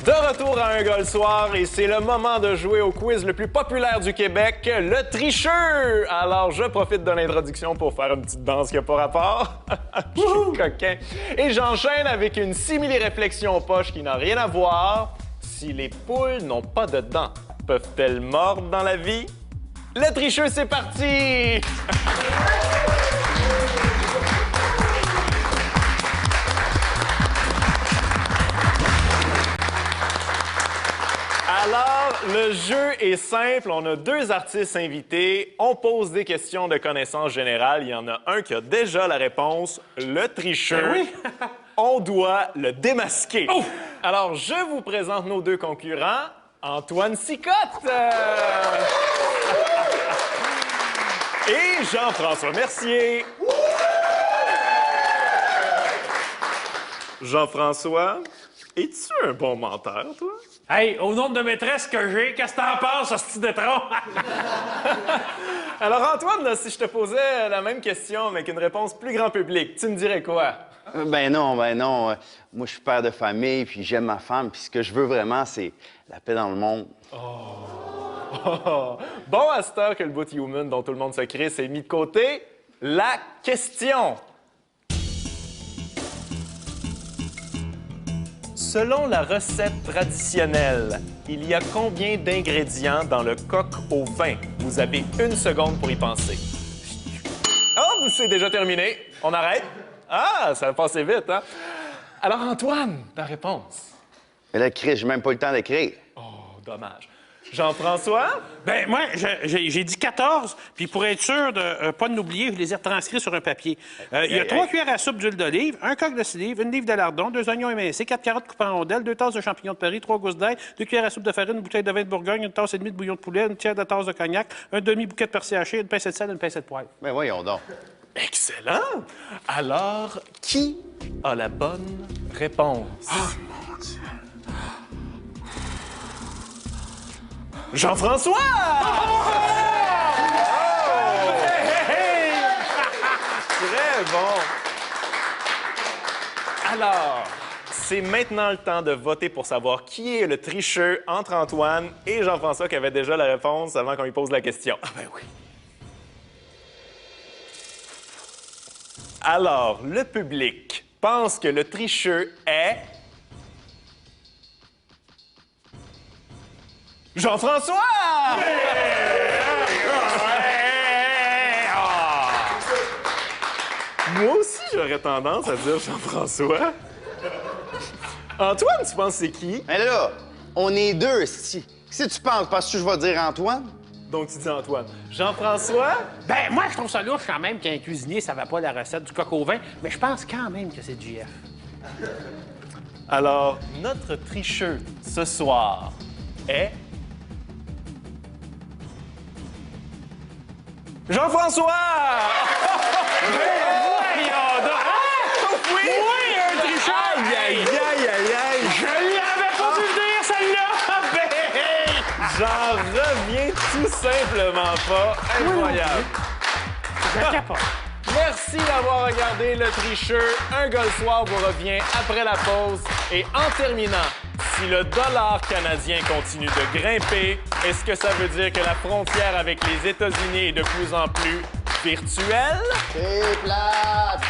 De retour à Un gars le soir et c'est le moment de jouer au quiz le plus populaire du Québec, le tricheur. Alors, je profite de l'introduction pour faire une petite danse qui n'a pas rapport. Je suis coquin. Et j'enchaîne avec une simili-réflexion poche qui n'a rien à voir. Si les poules n'ont pas de dents, peuvent-elles mordre dans la vie? Le tricheur, c'est parti! Alors, le jeu est simple. On a deux artistes invités. On pose des questions de connaissances générales. Il y en a un qui a déjà la réponse, le tricheur. Ben oui. On doit le démasquer. Oh! Alors, je vous présente nos deux concurrents. Antoine Sicotte et Jean-François Mercier. Jean-François, es-tu un bon menteur, toi? Hey, au nombre de maîtresses que j'ai, qu'est-ce que t'en penses, hostie de tronc? Alors, Antoine, si je te posais la même question, mais qu'une réponse plus grand public, tu me dirais quoi? Ben non. Moi, je suis père de famille, puis j'aime ma femme, puis ce que je veux vraiment, c'est la paix dans le monde. Oh. Bon, à cette heure que le bout human dont tout le monde se crée s'est mis de côté, la question. Selon la recette traditionnelle, il y a combien d'ingrédients dans le coq au vin? Vous avez 1 seconde pour y penser. Oh, c'est déjà terminé. On arrête? Ah, ça va passer vite, hein? Alors, Antoine, ta réponse? Mais là, Chris, j'ai même pas eu le temps d'écrire. Oh, dommage. Jean-François? Ben, moi, j'ai dit 14, puis pour être sûr de pas de l'oublier, je les ai retranscrits sur un papier. Il y a 3 cuillères à soupe d'huile d'olive, 1 coq de 6 livres, 1 livre de lardon, 2 oignons émincés, 4 carottes coupées en rondelles, 2 tasses de champignons de Paris, 3 gousses d'ail, 2 cuillères à soupe de farine, une bouteille de vin de Bourgogne, 1 tasse et demie de bouillon de poulet, 1 tiers de tasse de cognac, un demi-bouquet de persil haché, une pincée de sel, une pincée de poivre. Ben voyons donc. Excellent! Alors, qui a la bonne réponse? Oh, mon Dieu! Jean-François! Oh! Très bon! Alors, c'est maintenant le temps de voter pour savoir qui est le tricheur entre Antoine et Jean-François qui avait déjà la réponse avant qu'on lui pose la question. Ah ben oui! Alors, le public pense que le tricheur est... Jean-François! Moi aussi, j'aurais tendance à dire Jean-François. Antoine, tu penses c'est qui? Mais là, on est deux, si. Qu'est-ce que tu penses? Parce que je vais dire Antoine? Donc, tu dis Antoine. Jean-François? Ben, moi, je trouve ça louche quand même qu'un cuisinier savait pas la recette du coq au vin, mais je pense quand même que c'est JF. Alors, notre tricheur ce soir est... Jean-François! Oui! Oui, un tricheur! Aïe, aïe, aïe, aïe, aïe! Je l'avais pas vu venir, celle-là! Ben! J'en reviens tout simplement pas. Incroyable! Je capote. Merci d'avoir regardé Le Tricheur. Un gars le soir vous revient après la pause. Et en terminant, si le dollar canadien continue de grimper, est-ce que ça veut dire que la frontière avec les États-Unis est de plus en plus virtuelle? C'est plate!